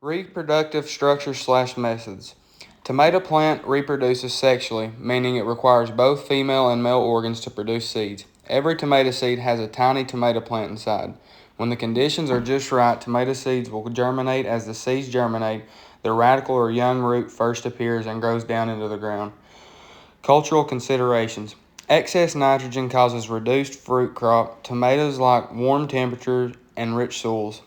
Reproductive structure/methods. Tomato plant reproduces sexually, meaning it requires both female and male organs to produce seeds. Every tomato seed has a tiny tomato plant inside. When the conditions are just right, tomato seeds will germinate. As the seeds germinate, the radical or young root first appears and grows down into the ground. Cultural considerations. Excess nitrogen causes reduced fruit crop. Tomatoes like warm temperatures and rich soils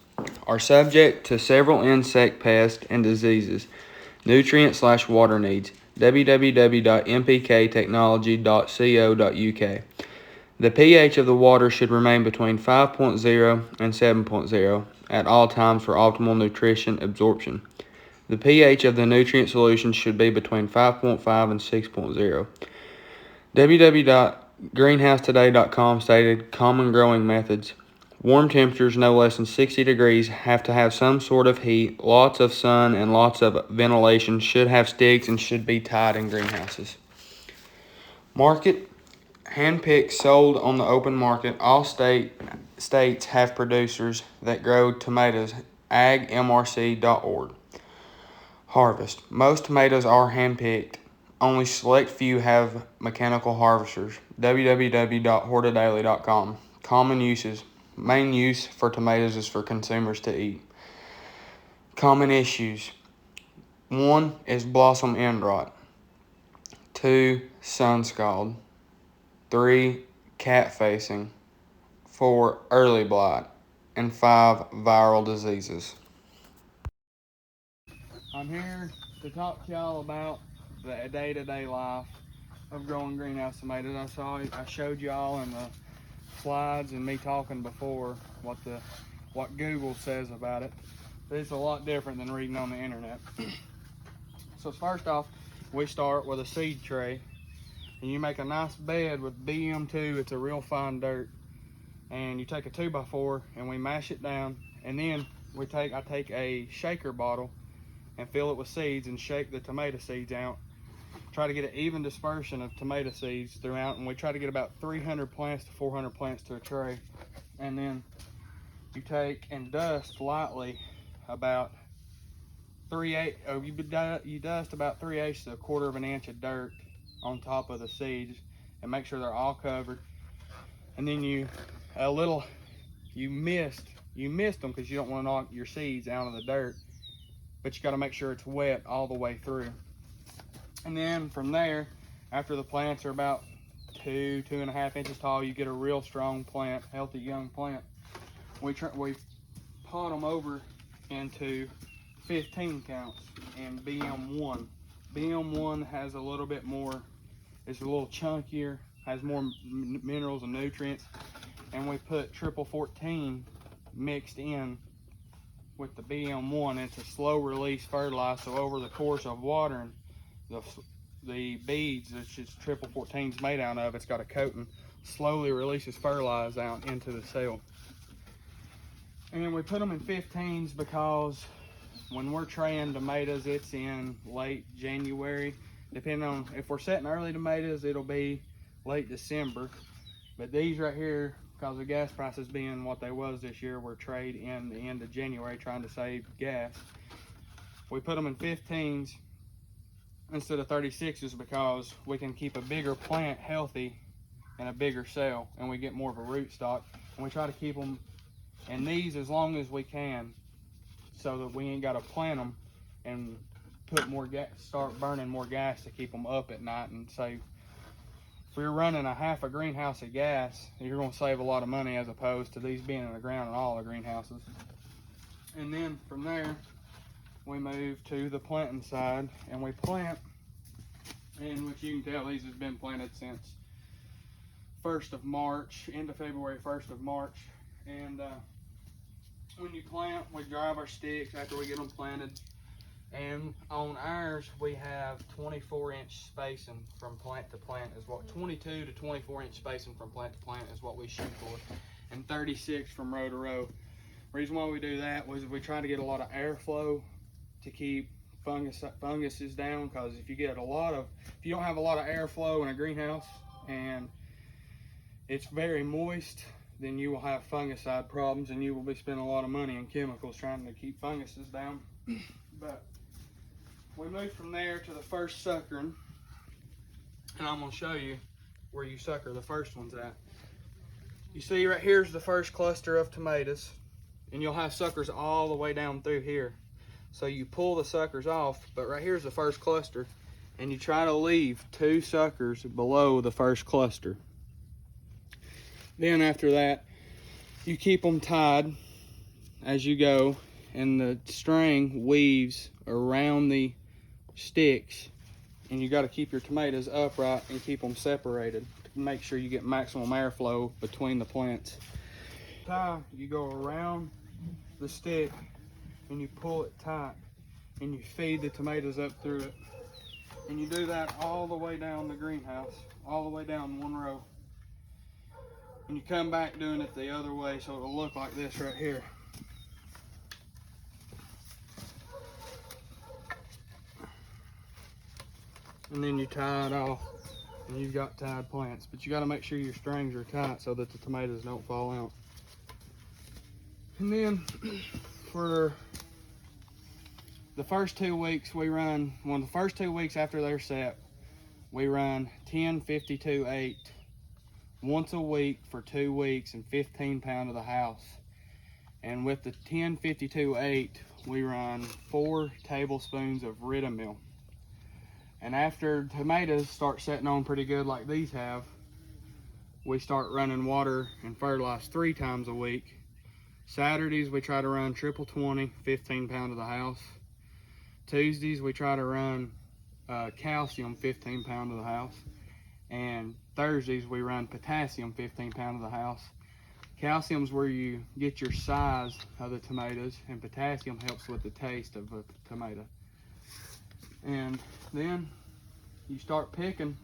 are subject to several insect pests and diseases. Nutrient/water needs. www.mpktechnology.co.uk. The pH of the water should remain between 5.0 and 7.0 at all times for optimal nutrition absorption. The pH of the nutrient solution should be between 5.5 and 6.0. www.greenhousetoday.com stated common growing methods. Warm temperatures no less than 60 degrees have to have some sort of heat, lots of sun, and lots of ventilation, should have sticks, and should be tied in greenhouses. Market. Handpicked, sold on the open market. All states have producers that grow tomatoes. agmrc.org. Harvest. Most tomatoes are handpicked. Only select few have mechanical harvesters. www.hortadaily.com. Common uses. Main use for tomatoes is for consumers to eat. Common issues. 1 is blossom end rot. 2, sun scald. 3, cat facing. 4, early blight. And 5, viral diseases. I'm here to talk to y'all about the day-to-day life of growing greenhouse tomatoes. I showed y'all in the slides and me talking before what Google says about it. But it's a lot different than reading on the internet. So first off, we start with a seed tray, and you make a nice bed with BM2. It's a real fine dirt, and you take a 2x4 and we mash it down, and then I take a shaker bottle and fill it with seeds and shake the tomato seeds out. Try to get an even dispersion of tomato seeds throughout, and we try to get about 300 plants to 400 plants to a tray. And then you take and dust lightly about you dust about 3/8 to 1/4 of an inch of dirt on top of the seeds and make sure they're all covered. And then you mist them because you don't want to knock your seeds out of the dirt, but you got to make sure it's wet all the way through. And then from there, after the plants are about 2.5 inches tall, you get a real strong plant, healthy young plant. We pot them over into 15 counts in BM1. BM1 has a little bit more, it's a little chunkier, has more minerals and nutrients, and we put triple 14 mixed in with the BM1. It's a slow release fertilizer, so over the course of watering, the beads, which is triple 14 is made out of, it's got a coating, slowly releases fertilizer out into the soil. And then we put them in 15s because when we're traying tomatoes, it's in late January. Depending on if we're setting early tomatoes, it'll be late December. But these right here, because of gas prices being what they was this year, we're trade in the end of January trying to save gas. We put them in 15s instead of 36s because we can keep a bigger plant healthy and a bigger cell, and we get more of a root stock. And we try to keep them in these as long as we can, so that we ain't got to plant them and put more gas, start burning more gas to keep them up at night. And say, if you're running a half a greenhouse of gas, you're going to save a lot of money as opposed to these being in the ground in all the greenhouses. And then from there, we move to the planting side, and we plant, and which you can tell these has been planted since 1st of March, end of February, 1st of March. And when you plant, we drive our sticks after we get them planted. And on ours, we have 24-inch spacing from plant to plant is what 22 to 24-inch spacing from plant to plant is what we shoot for, and 36 from row to row. Reason why we do that was we try to get a lot of airflow to keep funguses down, because if you don't have a lot of airflow in a greenhouse and it's very moist, then you will have fungicide problems, and you will be spending a lot of money in chemicals trying to keep funguses down. But we move from there to the first suckering, and I'm going to show you where you sucker the first ones at. You see right here's the first cluster of tomatoes, and you'll have suckers all the way down through here. So you pull the suckers off, but right here's the first cluster, and you try to leave 2 suckers below the first cluster. Then after that, you keep them tied as you go, and the string weaves around the sticks, and you got to keep your tomatoes upright and keep them separated to make sure you get maximum airflow between the plants. You go around the stick and you pull it tight, and you feed the tomatoes up through it, and you do that all the way down the greenhouse, all the way down one row, and you come back doing it the other way so it'll look like this right here. And then you tie it off, and you've got tied plants. But you got to make sure your strings are tight so that the tomatoes don't fall out. And then for the first 2 weeks we run, the first 2 weeks after they're set, we run 10-52-8 once a week for 2 weeks and 15 pound of the house. And with the 10-52-8, we run 4 tablespoons of Ritamil. And after tomatoes start setting on pretty good like these have, we start running water and fertilize 3 times a week. Saturdays we try to run triple 20, 15 pound of the house. Tuesdays we try to run calcium 15 pound of the house. And Thursdays we run potassium 15 pound of the house. Calcium's where you get your size of the tomatoes, and potassium helps with the taste of a tomato. And then you start picking,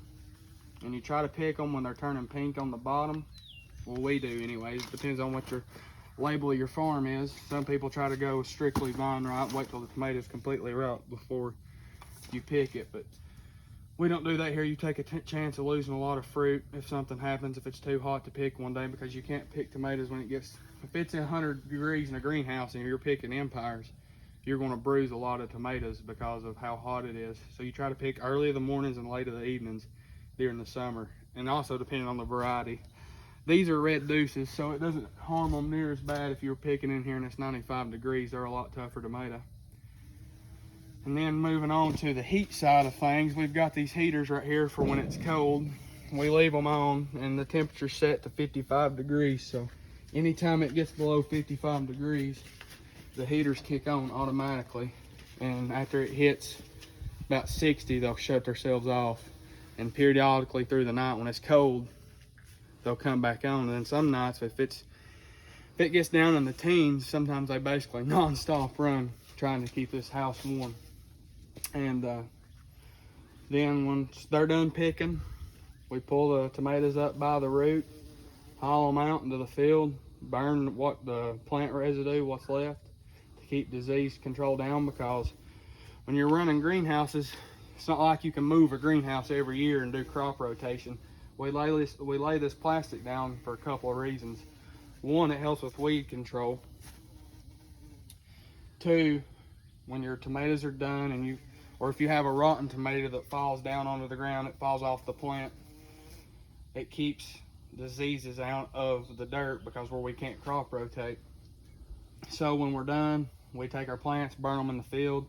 and you try to pick them when they're turning pink on the bottom. Well, we do anyways. It depends on what your label of your farm is. Some people try to go strictly vine ripe, wait till the tomatoes completely ripe before you pick it, but we don't do that here. You take a chance of losing a lot of fruit if something happens, if it's too hot to pick one day, because you can't pick tomatoes when it gets, if it's 100 degrees in a greenhouse and you're picking empires, you're going to bruise a lot of tomatoes because of how hot it is. So you try to pick early in the mornings and late in the evenings during the summer, and also depending on the variety. These are red deuces, so it doesn't harm them near as bad if you're picking in here and it's 95 degrees. They're a lot tougher tomato. And then moving on to the heat side of things, we've got these heaters right here for when it's cold. We leave them on, and the temperature's set to 55 degrees. So anytime it gets below 55 degrees, the heaters kick on automatically. And after it hits about 60, they'll shut themselves off. And periodically through the night when it's cold, they'll come back on. And then some nights, if it gets down in the teens, sometimes they basically non-stop run trying to keep this house warm. And then once they're done picking, we pull the tomatoes up by the root, haul them out into the field, burn what the plant residue, what's left, to keep disease control down, because when you're running greenhouses, it's not like you can move a greenhouse every year and do crop rotation. We lay this plastic down for a couple of reasons. One, it helps with weed control. 2, when your tomatoes are done, or if you have a rotten tomato that falls down onto the ground, it falls off the plant, it keeps diseases out of the dirt, because where we can't crop rotate. So when we're done, we take our plants, burn them in the field,